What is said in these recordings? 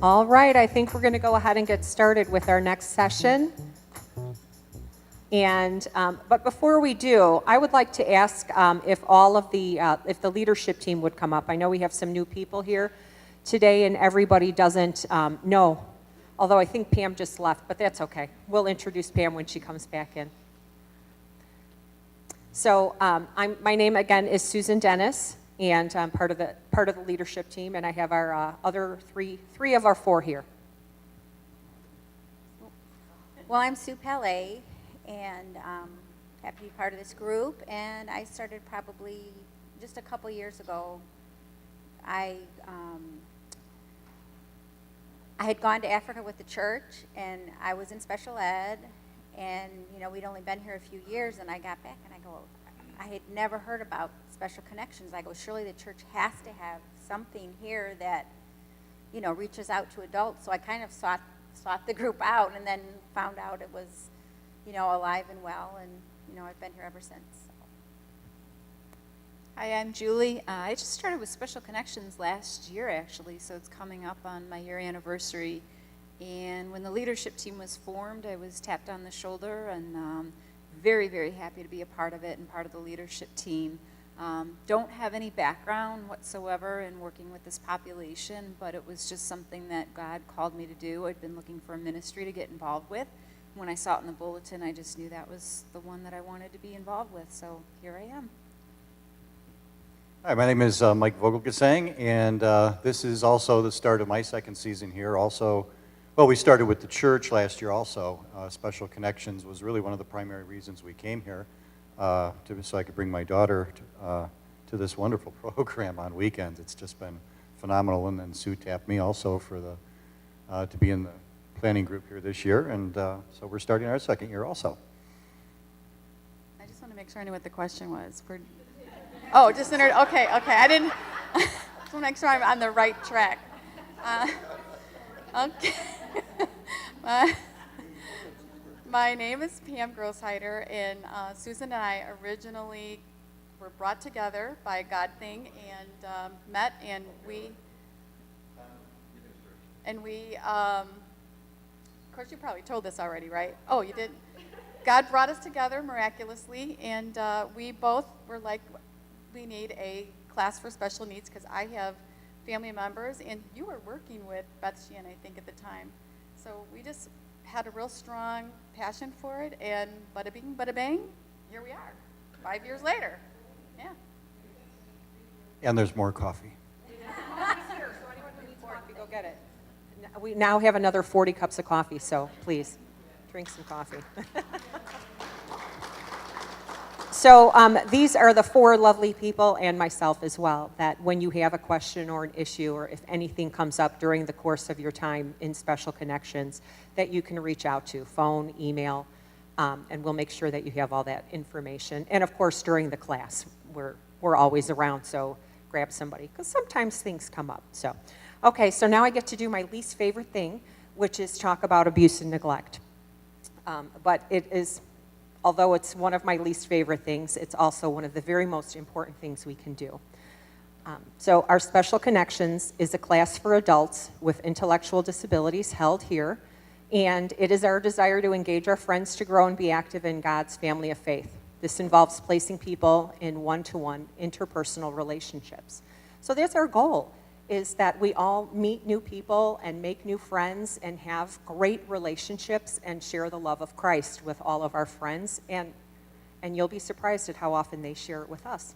All right, I think we're going to go ahead and get started with our next session. But before we do, I would like to ask if the leadership team would come up. I know we have some new people here today, and everybody doesn't know. Although I think Pam just left, but that's okay. We'll introduce Pam when she comes back in. So my name again is Susan Dennis, and I'm part of the leadership team, and I have our other three of our four here. Well, I'm Sue Palais, and happy to be part of this group. And I started probably just a couple years ago. I had gone to Africa with the church, and I was in special ed, and we'd only been here a few years, and I got back, and I had never heard about Special Connections. I go, surely the church has to have something here that reaches out to adults. So I kind of sought the group out, and then found out it was alive and well, and I've been here ever since. Hi, I'm Julie. I just started with Special Connections last year, actually, so it's coming up on my year anniversary. And when the leadership team was formed, I was tapped on the shoulder, and very, very happy to be a part of it and part of the leadership team. Don't have any background whatsoever in working with this population, but it was just something that God called me to do. I'd been looking for a ministry to get involved with. When I saw it in the bulletin, I just knew that was the one that I wanted to be involved with, so here I am. Hi, my name is Mike Vogelgesang, and this is also the start of my second season here. Also, well, we started with the church last year also. Special Connections was really one of the primary reasons we came here, so I could bring my daughter to this wonderful program on weekends. It's just been phenomenal, and then Sue tapped me also for to be in the planning group here this year, and so we're starting our second year also. I just want to make sure I knew what the question was. Oh, just okay. I didn't. Just want to make sure I'm on the right track. Okay. My name is Pam Grosshider, and Susan and I originally were brought together by a God thing and met, and we. Of course, you probably told this already, right? Oh, you did. God brought us together miraculously, and we both were like, we need a class for special needs because I have family members, and you were working with Beth Sheehan, I think, at the time. So we just had a real strong passion for it, and bada bing, bada bang, here we are, 5 years later. Yeah. And there's more coffee. Here, so anyone who needs coffee, go get it. We now have another 40 cups of coffee, so please drink some coffee. So these are the four lovely people and myself as well, that when you have a question or an issue, or if anything comes up during the course of your time in Special Connections, that you can reach out to, phone, email, and we'll make sure that you have all that information. And of course, during the class, we're always around, so grab somebody, because sometimes things come up. So, okay, so now I get to do my least favorite thing, which is talk about abuse and neglect. But it is, although it's one of my least favorite things, it's also one of the very most important things we can do. So our Special Connections is a class for adults with intellectual disabilities held here, and it is our desire to engage our friends to grow and be active in God's family of faith. This involves placing people in one-to-one interpersonal relationships. So that's our goal, is that we all meet new people and make new friends and have great relationships and share the love of Christ with all of our friends, and you'll be surprised at how often they share it with us.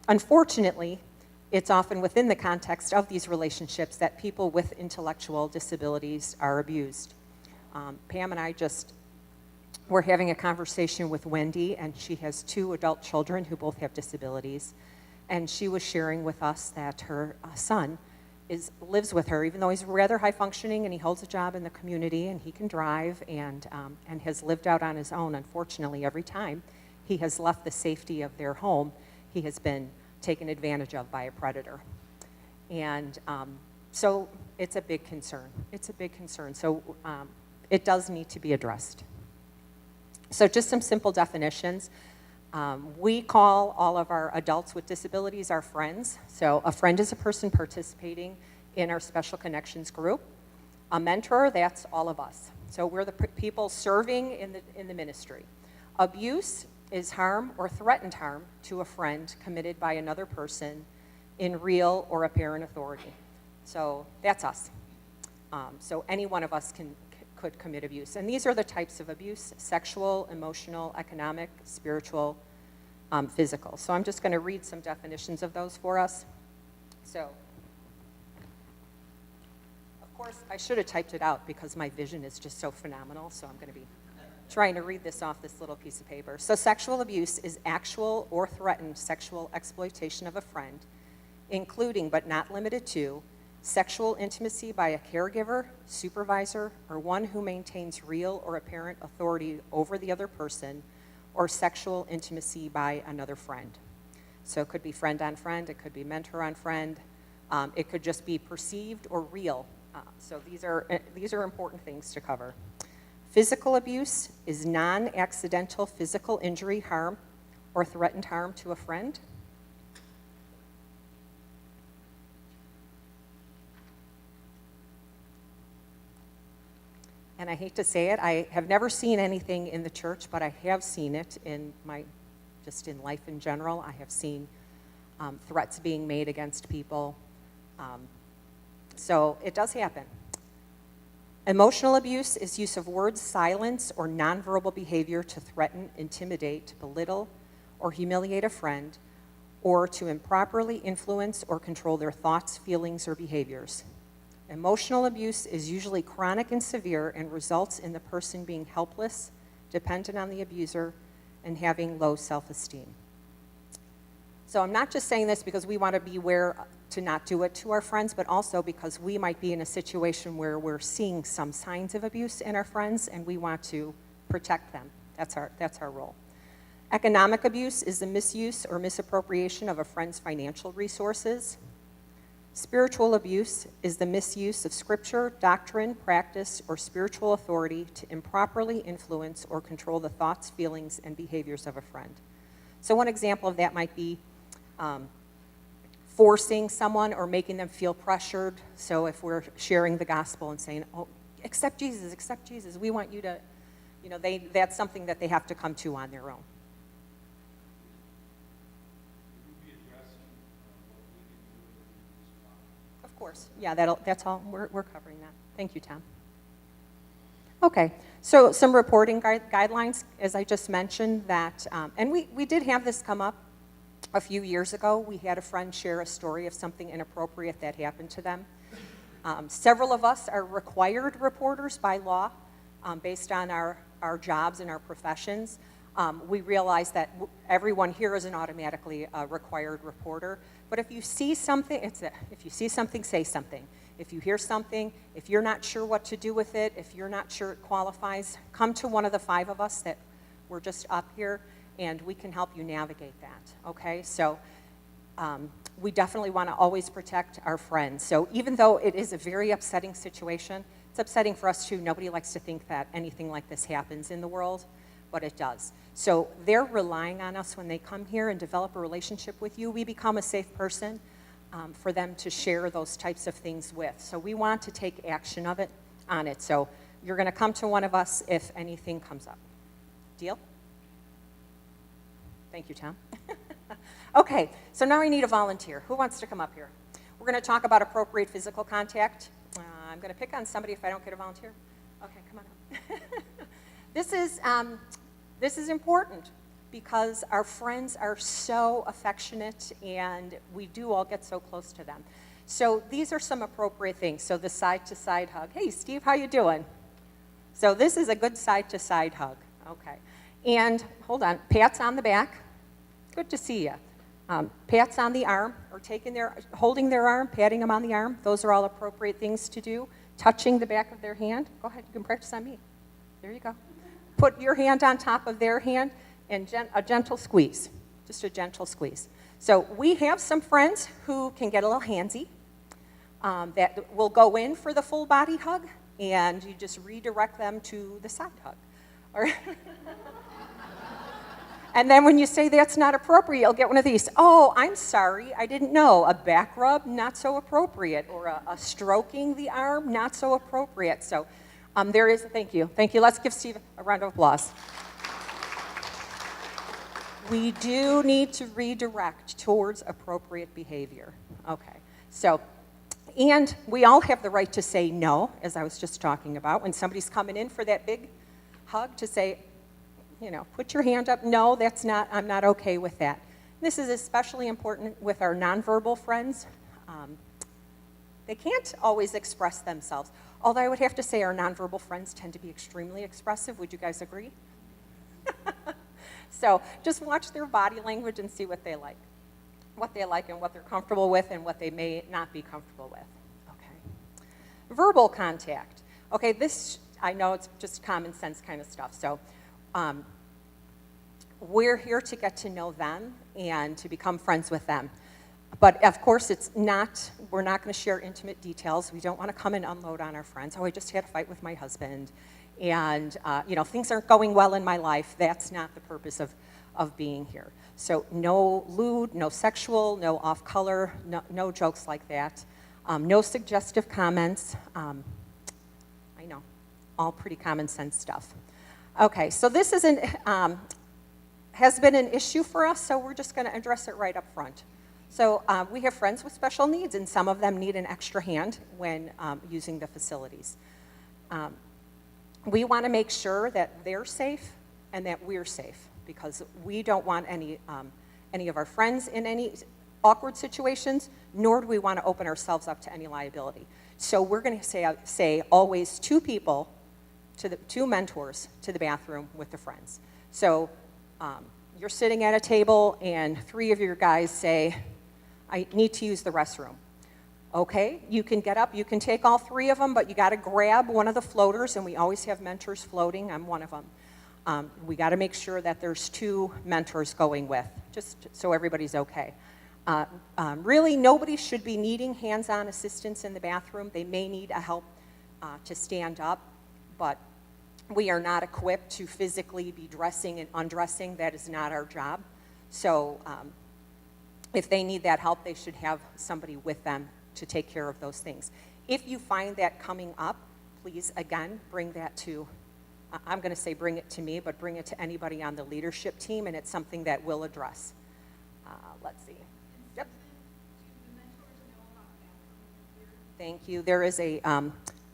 Unfortunately, it's often within the context of these relationships that people with intellectual disabilities are abused. Pam and I we're having a conversation with Wendy, and she has 2 adult children who both have disabilities. And she was sharing with us that her son lives with her, even though he's rather high functioning and he holds a job in the community and he can drive and has lived out on his own. Unfortunately, every time he has left the safety of their home, he has been taken advantage of by a predator. And so it's a big concern. It's a big concern. So it does need to be addressed. So just some simple definitions. We call all of our adults with disabilities our friends. So a friend is a person participating in our Special Connections group. A mentor, that's all of us. So we're the people serving in the ministry. Abuse is harm or threatened harm to a friend committed by another person in real or apparent authority. So that's us. So any one of us could commit abuse. And these are the types of abuse: sexual, emotional, economic, spiritual, physical. So I'm just going to read some definitions of those for us. So, of course, I should have typed it out because my vision is just so phenomenal, so I'm going to be trying to read this off this little piece of paper. So sexual abuse is actual or threatened sexual exploitation of a friend, including but not limited to sexual intimacy by a caregiver, supervisor, or one who maintains real or apparent authority over the other person, or sexual intimacy by another friend. So it could be friend on friend, it could be mentor on friend, it could just be perceived or real. So these are important things to cover. Physical abuse is non-accidental physical injury, harm, or threatened harm to a friend. And I hate to say it, I have never seen anything in the church, but I have seen it just in life in general. I have seen threats being made against people. So it does happen. Emotional abuse is use of words, silence, or nonverbal behavior to threaten, intimidate, belittle, or humiliate a friend, or to improperly influence or control their thoughts, feelings, or behaviors. Emotional abuse is usually chronic and severe and results in the person being helpless, dependent on the abuser, and having low self-esteem. So I'm not just saying this because we want to beware to not do it to our friends, but also because we might be in a situation where we're seeing some signs of abuse in our friends and we want to protect them. That's our role. Economic abuse is the misuse or misappropriation of a friend's financial resources. Spiritual abuse is the misuse of scripture, doctrine, practice, or spiritual authority to improperly influence or control the thoughts, feelings, and behaviors of a friend. So one example of that might be forcing someone or making them feel pressured. So if we're sharing the gospel and saying, oh, accept Jesus, we want you to, that's something that they have to come to on their own. Of course, yeah, that's all, we're covering that. Thank you, Tom. Okay, so some reporting guidelines, as I just mentioned, that, and we did have this come up a few years ago. We had a friend share a story of something inappropriate that happened to them. Several of us are required reporters by law based on our jobs and our professions. We realize that everyone here isn't automatically a required reporter, but if you see something, if you see something, say something. If you hear something, if you're not sure what to do with it, if you're not sure it qualifies, come to one of the 5 of us that were just up here, and we can help you navigate that, okay? So we definitely want to always protect our friends. So even though it is a very upsetting situation, it's upsetting for us too. Nobody likes to think that anything like this happens in the world, but it does. So they're relying on us when they come here and develop a relationship with you. We become a safe person for them to share those types of things with. So we want to take action on it. So you're going to come to one of us if anything comes up. Deal? Thank you, Tom. Okay, so now I need a volunteer. Who wants to come up here? We're going to talk about appropriate physical contact. I'm going to pick on somebody if I don't get a volunteer. Okay, come on up. This is important because our friends are so affectionate and we do all get so close to them. So these are some appropriate things. So the side-to-side hug. Hey, Steve, how you doing? So this is a good side-to-side hug. Okay. And hold on, pats on the back. Good to see you. Pats on the arm, or holding their arm, patting them on the arm. Those are all appropriate things to do. Touching the back of their hand. Go ahead, you can practice on me. There you go. Put your hand on top of their hand and a gentle squeeze, just a gentle squeeze. So we have some friends who can get a little handsy that will go in for the full body hug, and you just redirect them to the side hug. And then when you say that's not appropriate, you'll get one of these. Oh, I'm sorry, I didn't know. A back rub, not so appropriate. Or a stroking the arm, not so appropriate. So there is, thank you. Thank you. Let's give Steve a round of applause. We do need to redirect towards appropriate behavior. Okay, so, and we all have the right to say no, as I was just talking about. When somebody's coming in for that big hug, to say, you know, put your hand up. No, that's not, I'm not okay with that. This is especially important with our nonverbal friends. They can't always express themselves. Although I would have to say our nonverbal friends tend to be extremely expressive. Would you guys agree? So just watch their body language and see what they like and what they're comfortable with and what they may not be comfortable with. Okay. Verbal contact. Okay, this, I know it's just common sense kind of stuff. So we're here to get to know them and to become friends with them. But of course, we're not going to share intimate details. We don't want to come and unload on our friends. Oh, I just had a fight with my husband. And, you know, things aren't going well in my life. That's not the purpose of being here. So no lewd, no sexual, no off-color, no jokes like that. No suggestive comments. I know, all pretty common sense stuff. Okay, so this has been an issue for us, so we're just going to address it right up front. So we have friends with special needs, and some of them need an extra hand when using the facilities. We want to make sure that they're safe and that we're safe, because we don't want any of our friends in any awkward situations, nor do we want to open ourselves up to any liability. So we're going to say always two people, two mentors to the bathroom with the friends. So you're sitting at a table and three of your guys say, I need to use the restroom. Okay, you can get up, you can take all three of them, but you got to grab one of the floaters, and we always have mentors floating. I'm one of them. We got to make sure that there's two mentors going with, just so everybody's okay. Really, nobody should be needing hands-on assistance in the bathroom. They may need a help to stand up, but we are not equipped to physically be dressing and undressing. That is not our job. So if they need that help, they should have somebody with them to take care of those things. If you find that coming up, please, again, bring that to, I'm going to say bring it to me, but bring it to anybody on the leadership team, and it's something that we'll address. Let's see. Yep. Thank you. There is a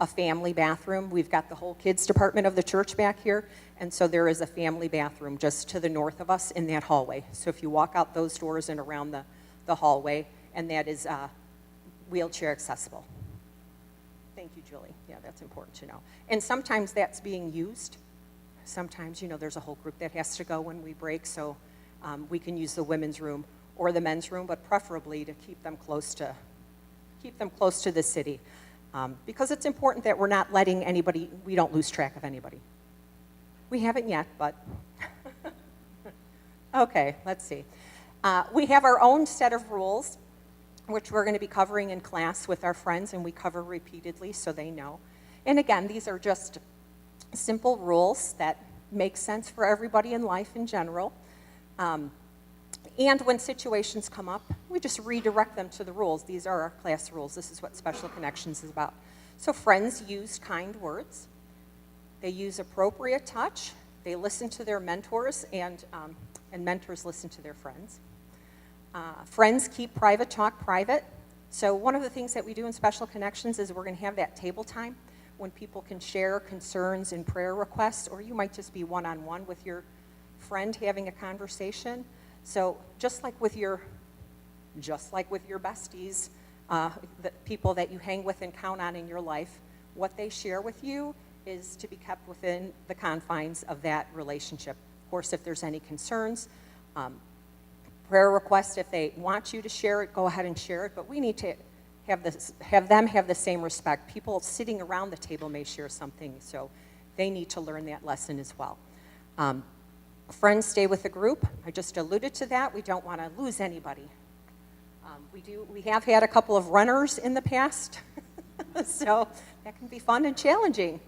family bathroom. We've got the whole kids department of the church back here, and so there is a family bathroom just to the north of us in that hallway. So if you walk out those doors and around the hallway, and that is wheelchair accessible. Thank you, Julie. Yeah, that's important to know. And sometimes that's being used. Sometimes, you know, there's a whole group that has to go when we break, so we can use the women's room or the men's room, but preferably to keep them close to the city. Because it's important that we're not letting anybody, we don't lose track of anybody. We haven't yet, but okay, let's see. We have our own set of rules, which we're going to be covering in class with our friends, and we cover repeatedly so they know. And again, these are just simple rules that make sense for everybody in life in general. And when situations come up, we just redirect them to the rules. These are our class rules. This is what Special Connections is about. So friends use kind words. They use appropriate touch. They listen to their mentors, and mentors listen to their friends. Friends keep private talk private. So one of the things that we do in Special Connections is we're going to have that table time when people can share concerns and prayer requests, or you might just be one-on-one with your friend having a conversation. So just like with your besties, the people that you hang with and count on in your life, what they share with you is to be kept within the confines of that relationship. Of course, if there's any concerns, prayer requests, if they want you to share it, go ahead and share it, but we need to have them have the same respect. People sitting around the table may share something, so they need to learn that lesson as well. Friends stay with the group. I just alluded to that. We don't want to lose anybody. We have had a couple of runners in the past, so that can be fun and challenging.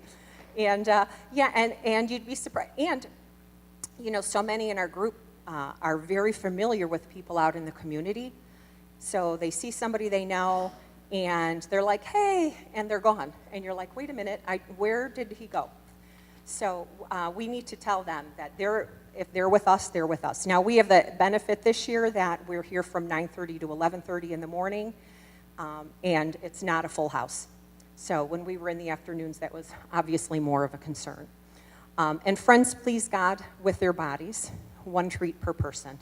And and you'd be surprised. And you know, so many in our group are very familiar with people out in the community. So they see somebody they know, and they're like, hey, and they're gone. And you're like, wait a minute, where did he go? So we need to tell them that if they're with us, they're with us. Now, we have the benefit this year that we're here from 9:30 to 11:30 in the morning, and it's not a full house. So when we were in the afternoons, that was obviously more of a concern. And friends please God with their bodies, 1 treat per person.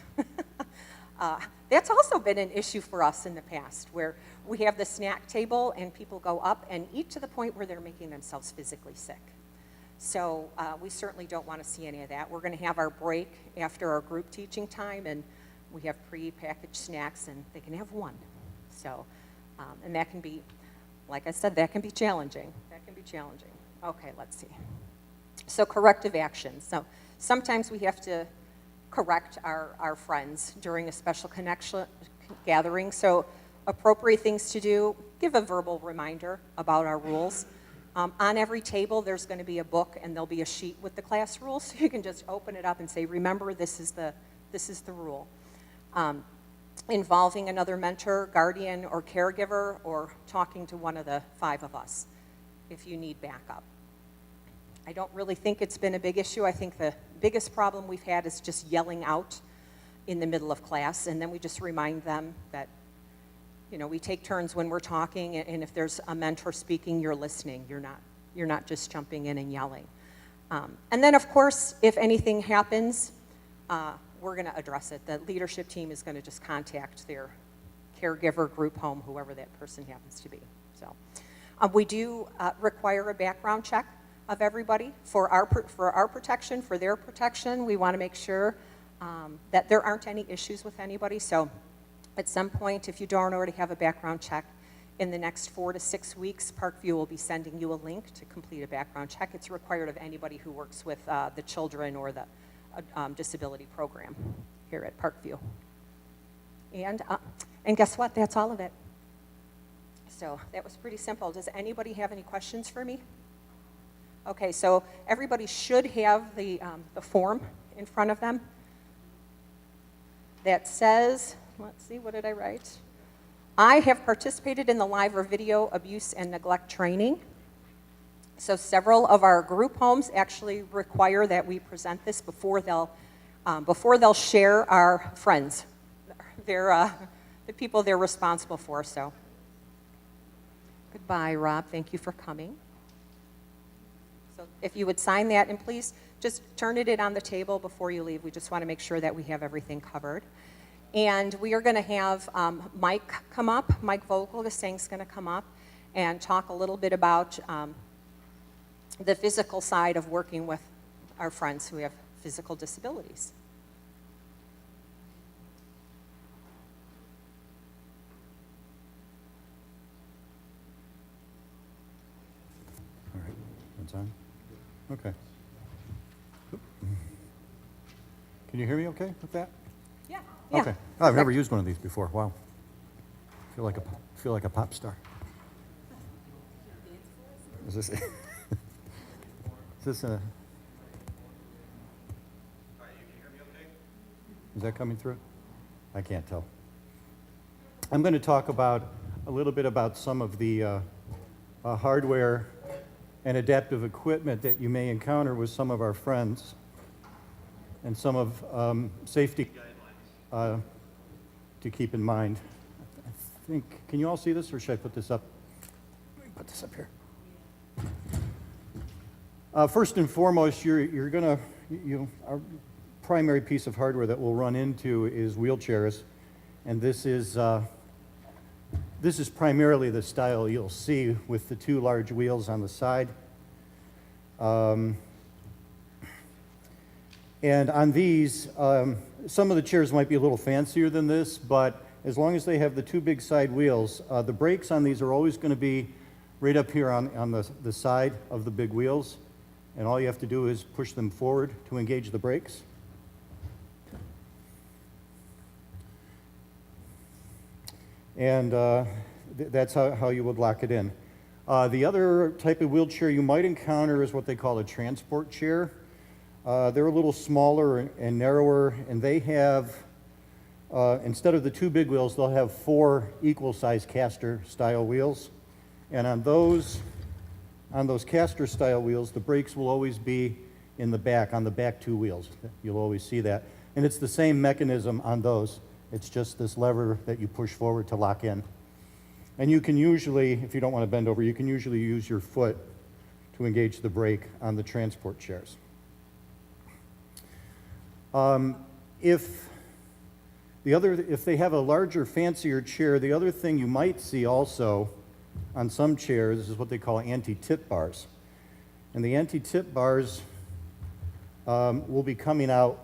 That's also been an issue for us in the past, where we have the snack table and people go up and eat to the point where they're making themselves physically sick. So we certainly don't want to see any of that. We're going to have our break after our group teaching time, and we have pre-packaged snacks, and they can have 1. So, and that can be, like I said, that can be challenging. That can be challenging. Okay, let's see. So corrective actions. So sometimes we have to correct our friends during a special connection gathering. So appropriate things to do, give a verbal reminder about our rules. On every table, there's going to be a book, and there'll be a sheet with the class rules, so you can just open it up and say, remember, this is the rule. Involving another mentor, guardian, or caregiver, or talking to one of the 5 of us if you need backup. I don't really think it's been a big issue. I think the biggest problem we've had is just yelling out in the middle of class, and then we just remind them that, you know, we take turns when we're talking, and if there's a mentor speaking, you're listening. You're not just jumping in and yelling. And then, of course, if anything happens, we're going to address it. The leadership team is going to just contact their caregiver, group home, whoever that person happens to be. So we do require a background check of everybody for our protection, for their protection. We want to make sure that there aren't any issues with anybody. So at some point, if you don't already have a background check, in the next 4 to 6 weeks, Parkview will be sending you a link to complete a background check. It's required of anybody who works with the children or the disability program here at Parkview. And guess what? That's all of it. So that was pretty simple. Does anybody have any questions for me? Okay, so everybody should have the form in front of them that says, let's see, what did I write? I have participated in the live or video abuse and neglect training. So several of our group homes actually require that we present this before they'll share our friends, the people they're responsible for. So goodbye, Rob. Thank you for coming. So if you would sign that, and please just turn it in on the table before you leave. We just want to make sure that we have everything covered. And we are going to have Mike come up. Mike Vogel, the Sang's going to come up and talk a little bit about the physical side of working with our friends who have physical disabilities. All right, that's on? Okay. Can you hear me okay with that? Yeah. Okay. Oh, I've never used one of these before. Wow. Feel like a pop star. Is this? Is this a? Is that coming through? I can't tell. I'm going to talk a little bit about some of the hardware and adaptive equipment that you may encounter with some of our friends, and some of safety guidelines to keep in mind. I think, can you all see this, or should I put this up? Let me put this up here. First and foremost, our primary piece of hardware that we'll run into is wheelchairs, and this is primarily the style you'll see with the 2 large wheels on the side. And on these, some of the chairs might be a little fancier than this, but as long as they have the 2 big side wheels, the brakes on these are always going to be right up here on the side of the big wheels, and all you have to do is push them forward to engage the brakes. And that's how you would lock it in. The other type of wheelchair you might encounter is what they call a transport chair. They're a little smaller and narrower, and they have, instead of the 2 big wheels, they'll have 4 equal-sized caster-style wheels. And on those caster-style wheels, the brakes will always be in the back, on the back 2 wheels. You'll always see that. And it's the same mechanism on those. It's just this lever that you push forward to lock in. And you can usually, if you don't want to bend over, you can usually use your foot to engage the brake on the transport chairs. If they have a larger, fancier chair, the other thing you might see also on some chairs is what they call anti-tip bars. And the anti-tip bars will be coming out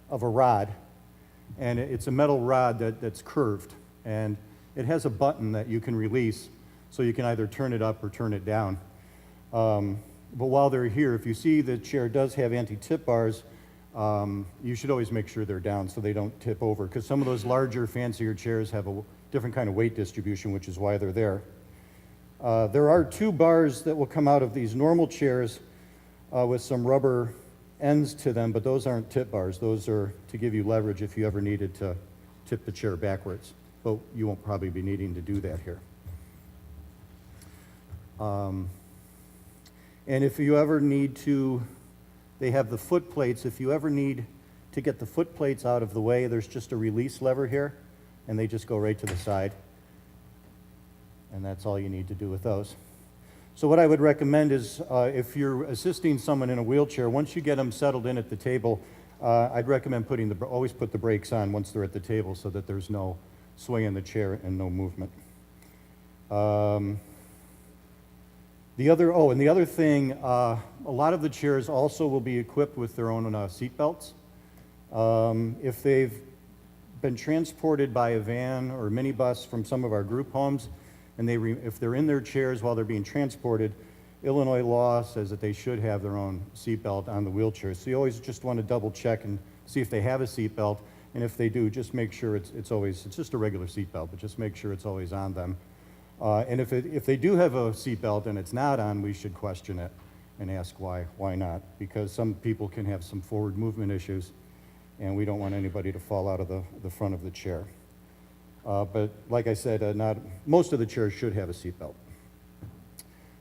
of a rod, and it's a metal rod that's curved, and it has a button that you can release, so you can either turn it up or turn it down. But while they're here, if you see the chair does have anti-tip bars, you should always make sure they're down so they don't tip over, because some of those larger, fancier chairs have a different kind of weight distribution, which is why they're there. There are 2 bars that will come out of these normal chairs with some rubber ends to them, but those aren't tip bars. Those are to give you leverage if you ever needed to tip the chair backwards, but you won't probably be needing to do that here. And if you ever need to, they have the foot plates. If you ever need to get the foot plates out of the way, there's just a release lever here, and they just go right to the side. And that's all you need to do with those. So what I would recommend is if you're assisting someone in a wheelchair, once you get them settled in at the table, I'd recommend always put the brakes on once they're at the table so that there's no sway in the chair and no movement. The other thing, a lot of the chairs also will be equipped with their own seat belts. If they've been transported by a van or minibus from some of our group homes, and if they're in their chairs while they're being transported, Illinois law says that they should have their own seat belt on the wheelchair. So you always just want to double check and see if they have a seat belt, and if they do, just make sure it's just a regular seat belt, but just make sure it's always on them. And if they do have a seat belt and it's not on, we should question it and ask why not, because some people can have some forward movement issues, and we don't want anybody to fall out of the front of the chair. But like I said, most of the chairs should have a seat belt.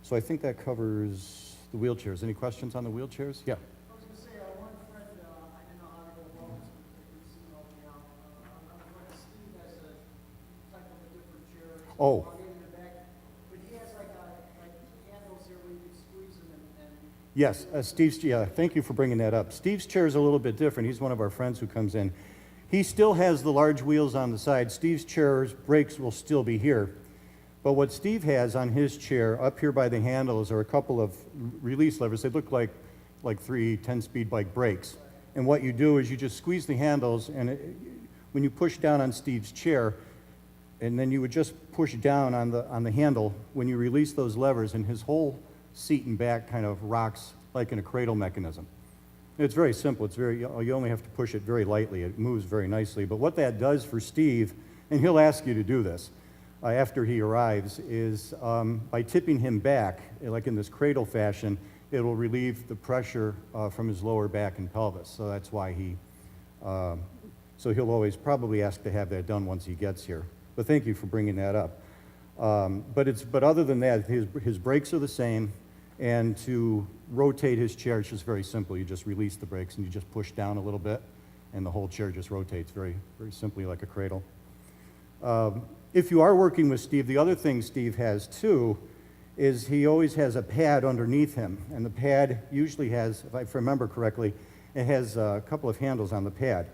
So I think that covers the wheelchairs. Any questions on the wheelchairs? Yeah. I was going to say, one friend, I didn't know how to go along with him, but he's helped me out. I'm going to Steve has a type of a different chair. Oh. I'll get in the back. But he has like handles here where you can squeeze them and Yes, thank you for bringing that up. Steve's chair is a little bit different. He's one of our friends who comes in. He still has the large wheels on the side. Steve's chair's brakes will still be here. But what Steve has on his chair, up here by the handles, are a couple of release levers. They look like 3 10-speed bike brakes. And what you do is you just squeeze the handles, and when you push down on Steve's chair, and then you would just push down on the handle, when you release those levers, and his whole seat and back kind of rocks like in a cradle mechanism. It's very simple. You only have to push it very lightly. It moves very nicely. But what that does for Steve, and he'll ask you to do this after he arrives, is by tipping him back, like in this cradle fashion, it will relieve the pressure from his lower back and pelvis. So that's why so he'll always probably ask to have that done once he gets here. But thank you for bringing that up. But other than that, his brakes are the same. And to rotate his chair, it's just very simple. You just release the brakes and you just push down a little bit, and the whole chair just rotates very, very simply like a cradle. If you are working with Steve, the other thing Steve has too is he always has a pad underneath him. And the pad usually has, if I remember correctly, it has a couple of handles on the pad.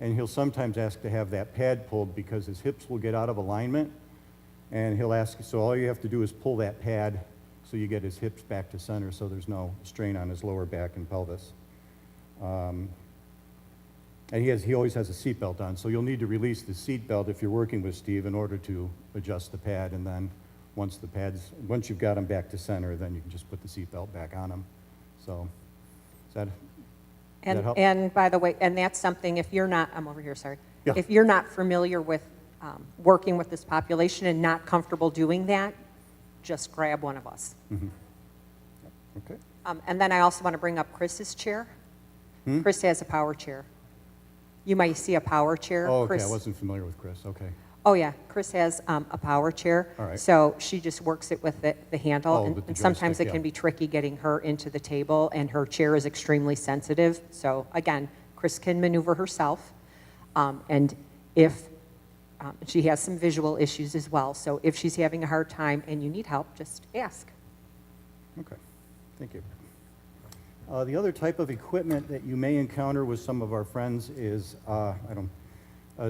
And he'll sometimes ask to have that pad pulled because his hips will get out of alignment. And he'll ask, so all you have to do is pull that pad so you get his hips back to center so there's no strain on his lower back and pelvis. And he always has a seat belt on, so you'll need to release the seat belt if you're working with Steve in order to adjust the pad, and then once you've got him back to center, then you can just put the seat belt back on him. So, does that help? And by the way, and that's something, if you're not, I'm over here, sorry. Yeah. If you're not familiar with working with this population and not comfortable doing that, just grab one of us. Mm-hmm. Okay. And then I also want to bring up Chris's chair. Chris has a power chair. You might see a power chair. Oh, okay, Chris, I wasn't familiar with Chris, okay. Oh, yeah, Chris has a power chair. All right. So she just works it with the handle. Oh, and with the and sometimes joystick, it can yeah. be tricky getting her into the table, and her chair is extremely sensitive. So again, Chris can maneuver herself. And if she has some visual issues as well. So if she's having a hard time and you need help, just ask. Okay, thank you. The other type of equipment that you may encounter with some of our friends is,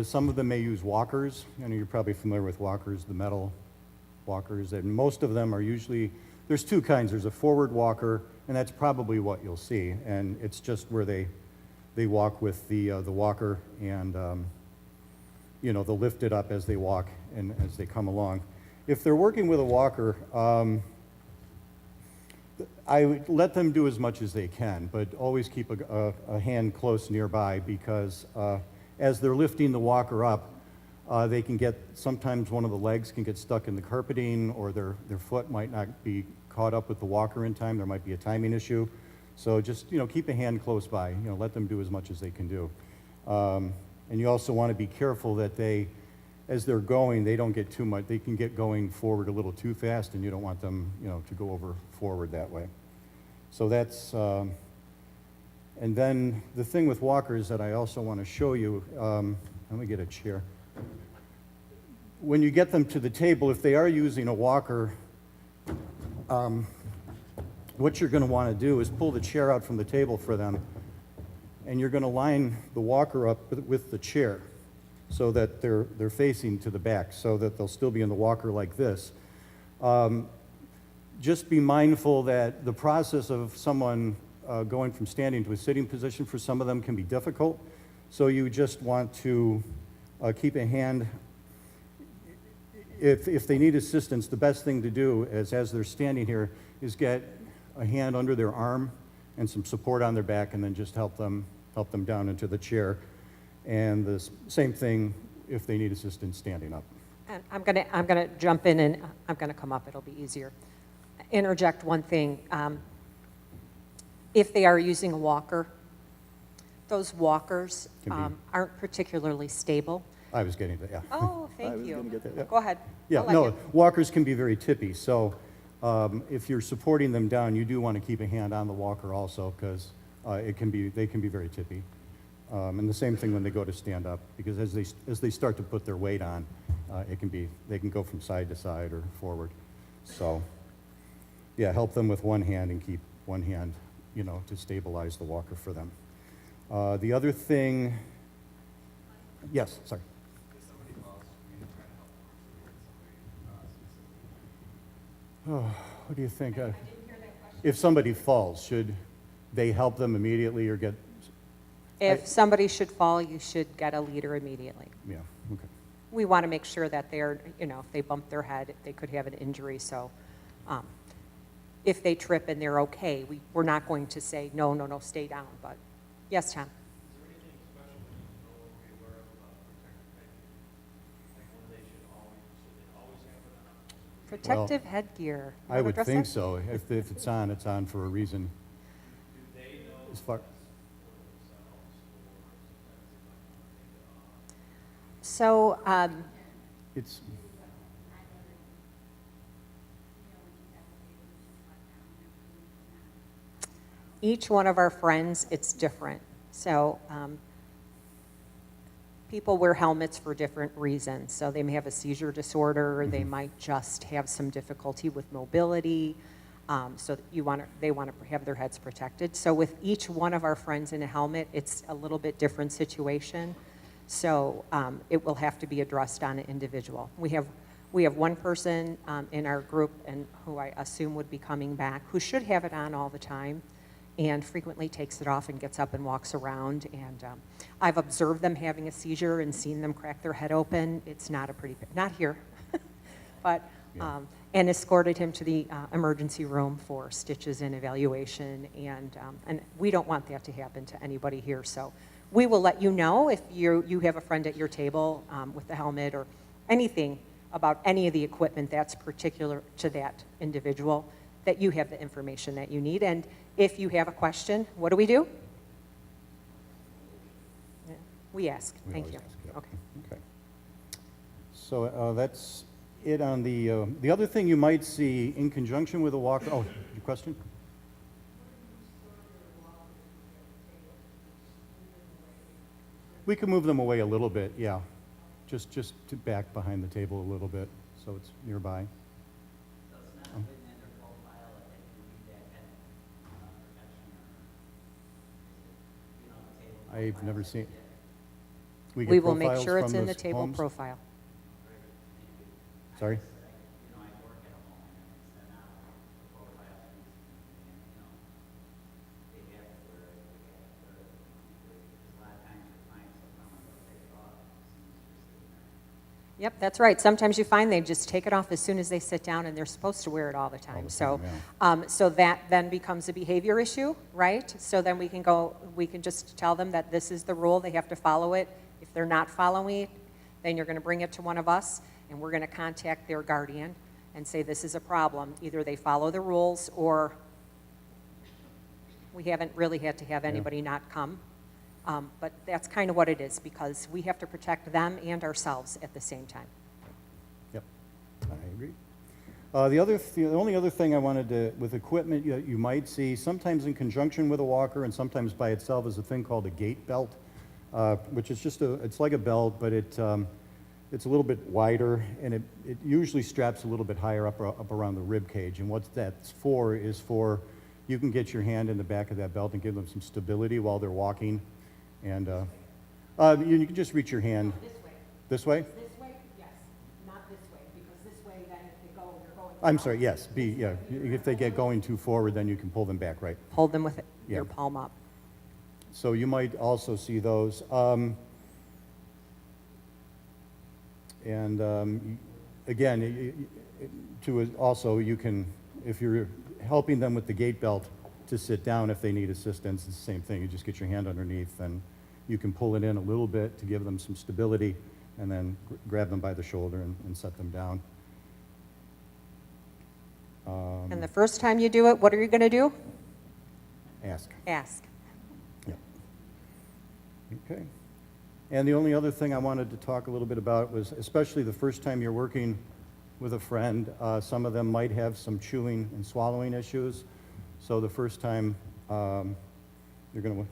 some of them may use walkers. I know you're probably familiar with walkers, the metal walkers, and most of them are usually, there's two kinds. There's a forward walker, and that's probably what you'll see, and it's just where they walk with the walker, and they'll lift it up as they walk and as they come along. If they're working with a walker, I would let them do as much as they can, but always keep a hand close nearby, because as they're lifting the walker up, they can get, sometimes one of the legs can get stuck in the carpeting, or their foot might not be caught up with the walker in time. There might be a timing issue. So just, keep a hand close by. Let them do as much as they can do. And you also want to be careful that as they're going, they don't get too much. They can get going forward a little too fast, and you don't want them, to go over forward that way. So that's, and then the thing with walkers that I also want to show you, let me get a chair. When you get them to the table, if they are using a walker, what you're going to want to do is pull the chair out from the table for them, and you're going to line the walker up with the chair so that they're facing to the back, so that they'll still be in the walker like this. Just be mindful that the process of someone going from standing to a sitting position, for some of them, can be difficult. So you just want to keep a hand. If they need assistance, the best thing to do is, as they're standing here, is get a hand under their arm and some support on their back, and then just help them down into the chair. And the same thing if they need assistance standing up. And I'm gonna jump in, and I'm gonna come up. It'll be easier. Interject one thing. If they are using a walker, those walkers Can be. aren't particularly stable. I was getting that, yeah. Oh, I thank was you. gonna get that, yeah. Go ahead. Yeah, I'll let no, you. walkers can be very tippy, so if you're supporting them down, you do want to keep a hand on the walker also, because they can be very tippy. And the same thing when they go to stand up, because as they start to put their weight on, they can go from side to side or forward. So, yeah, help them with one hand and keep one hand, to stabilize the walker for them. The other thing, yes, sorry. Oh, what do you think? If somebody falls, should they help them immediately or get? If somebody should fall, you should get a leader immediately. Yeah, okay. We want to make sure that they're, if they bump their head, they could have an injury. So if they trip and they're okay, we're not going to say, no, stay down. But yes, Tom? Protective headgear. You I wanna would address think that? so. If it's on for a reason. As far, So it's, each one of our friends, it's different. So people wear helmets for different reasons. So they may have a seizure disorder, or they might just have some difficulty with mobility. So they want to have their heads protected. So with each one of our friends in a helmet, it's a little bit different situation. So it will have to be addressed on an individual. We have one person in our group, and who I assume would be coming back, who should have it on all the time, and frequently takes it off and gets up and walks around. And I've observed them having a seizure and seen them crack their head open. It's not a pretty, not here, but, and escorted him to the emergency room for stitches and evaluation. And we don't want that to happen to anybody here. So we will let you know if you have a friend at your table with a helmet or anything about any of the equipment that's particular to that individual, that you have the information that you need. And if you have a question, what do? We ask. We Thank always you. ask, yeah. Okay. Okay. So that's it on the other thing you might see in conjunction with a walker. Oh, your question? We can move them away a little bit, yeah. Just to back behind the table a little bit, so it's nearby. So it's not written in their profile that they can read that kind of protection or, is it, the table? I've never seen. We We get will make profiles sure it's from in the those table homes? profile. Sorry? I work at a home and send out the profile sheets and, they have to wear it, because a lot of times your clients will come and they'll take it off as soon as you're sitting there. Yep, that's right. Sometimes you find they just take it off as soon as they sit down, and they're supposed to wear it all the time. the So, time, so that then becomes a behavior issue, right? So then we can just tell them that this is the rule, they have to follow it. If they're not following it, then you're going to bring it to one of us, and we're going to contact their guardian and say this is a problem. Either they follow the rules, or we haven't really had to have anybody not come. But that's kind of what it is, because we have to protect them and ourselves at the same time. Yep, I agree. The only other thing I wanted to, with equipment you might see, sometimes in conjunction with a walker and sometimes by itself, is a thing called a gait belt, which is just it's like a belt, but it's a little bit wider, and it usually straps a little bit higher up around the rib cage. And what that's for is you can get your hand in the back of that belt and give them some stability while they're walking. And you can just reach your hand. This way. This way? This way, yes. Not this way, because this way, then if they go, they're going. I'm sorry, yes. If they get going too forward, then you can pull them back, right? Hold them with your Yeah. palm up. So you might also see those. Again, also you can, if you're helping them with the gait belt to sit down, if they need assistance, it's the same thing. You just get your hand underneath, and you can pull it in a little bit to give them some stability, and then grab them by the shoulder and set them down. And the first time you do it, what are you going to do? Ask. Ask. Yep. Okay. And the only other thing I wanted to talk a little bit about was, especially the first time you're working with a friend, some of them might have some chewing and swallowing issues. So the first time you're going to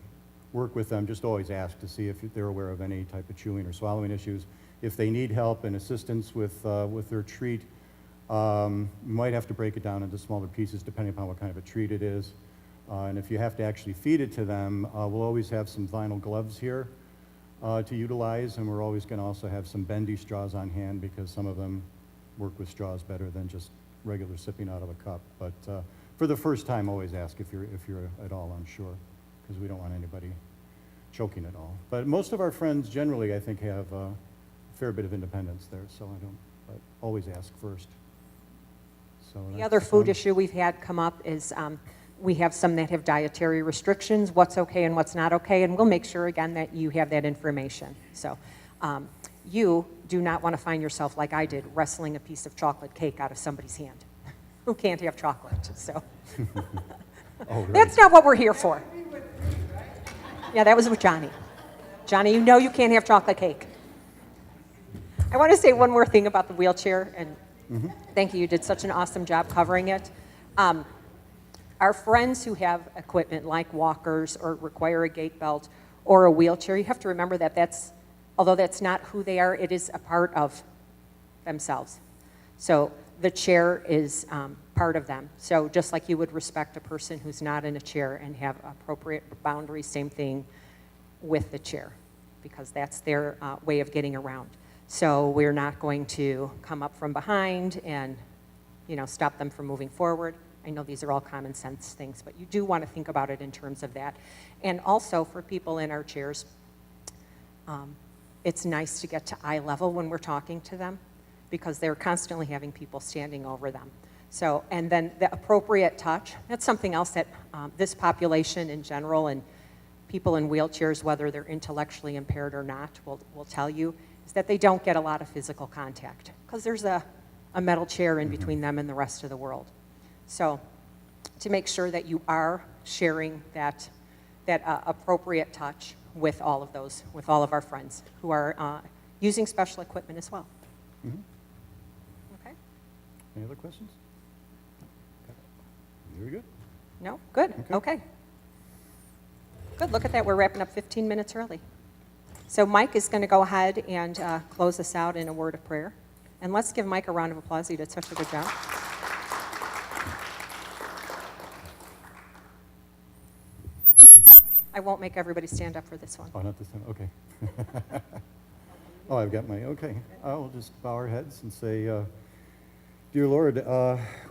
work with them, just always ask to see if they're aware of any type of chewing or swallowing issues. If they need help and assistance with their treat, you might have to break it down into smaller pieces depending upon what kind of a treat it is. And if you have to actually feed it to them, we'll always have some vinyl gloves here to utilize, and we're always going to also have some bendy straws on hand, because some of them work with straws better than just regular sipping out of a cup. But for the first time, always ask if you're at all unsure, because we don't want anybody choking at all. But most of our friends generally, I think, have a fair bit of independence there, so but always ask first. So The other that's, food issue we've had come up is we have some that have dietary restrictions, what's okay and what's not okay, and we'll make sure, again, that you have that information. So you do not want to find yourself, like I did, wrestling a piece of chocolate cake out of somebody's hand who can't have chocolate. So Oh, right. that's not what we're here for. Yeah, that was with Johnny. Johnny, you know you can't have chocolate cake. I want to say one more thing about the wheelchair, and thank you, you did such an awesome job covering it. Our friends who have equipment like walkers or require a gait belt or a wheelchair, you have to remember that although that's not who they are, it is a part of themselves. So the chair is part of them. So just like you would respect a person who's not in a chair and have appropriate boundaries, same thing with the chair, because that's their way of getting around. So we're not going to come up from behind and, stop them from moving forward. I know these are all common sense things, but you do want to think about it in terms of that. And also for people in our chairs, it's nice to get to eye level when we're talking to them, because they're constantly having people standing over them. So, and then the appropriate touch, that's something else that this population in general and people in wheelchairs, whether they're intellectually impaired or not, will tell you, is that they don't get a lot of physical contact, because there's a metal chair in between them and the rest of the world. So to make sure that you are sharing that appropriate touch with all of those, with all of our friends who are using special equipment as well. Mhm. Okay? Any other questions? Very good. No? Good. Okay. Okay. Good. Look at that. We're wrapping up 15 minutes early. So Mike is going to go ahead and close us out in a word of prayer. And let's give Mike a round of applause. He did such a good job. I won't make everybody stand up for this one. Oh, not this time, okay. Oh, I've got my, okay. I'll just bow our heads and say, Dear Lord,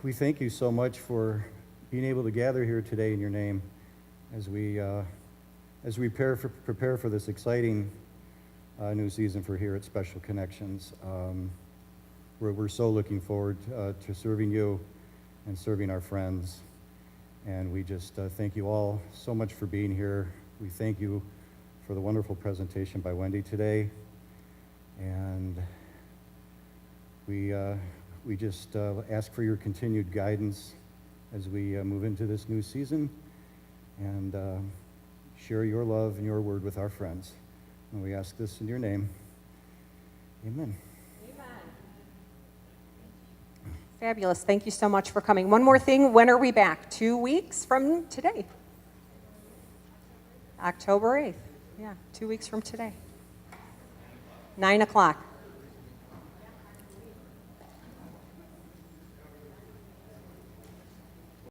we thank you so much for being able to gather here today in your name as we prepare for this exciting new season for here at Special Connections. We're so looking forward to serving you and serving our friends. And we just thank you all so much for being here. We thank you for the wonderful presentation by Wendy today. And we just ask for your continued guidance as we move into this new season and share your love and your word with our friends. And we ask this in your name. Amen. Fabulous. Thank you so much for coming. One more thing. When are we back? 2 weeks from today. October 8th. Yeah, 2 weeks from today. 9 o'clock.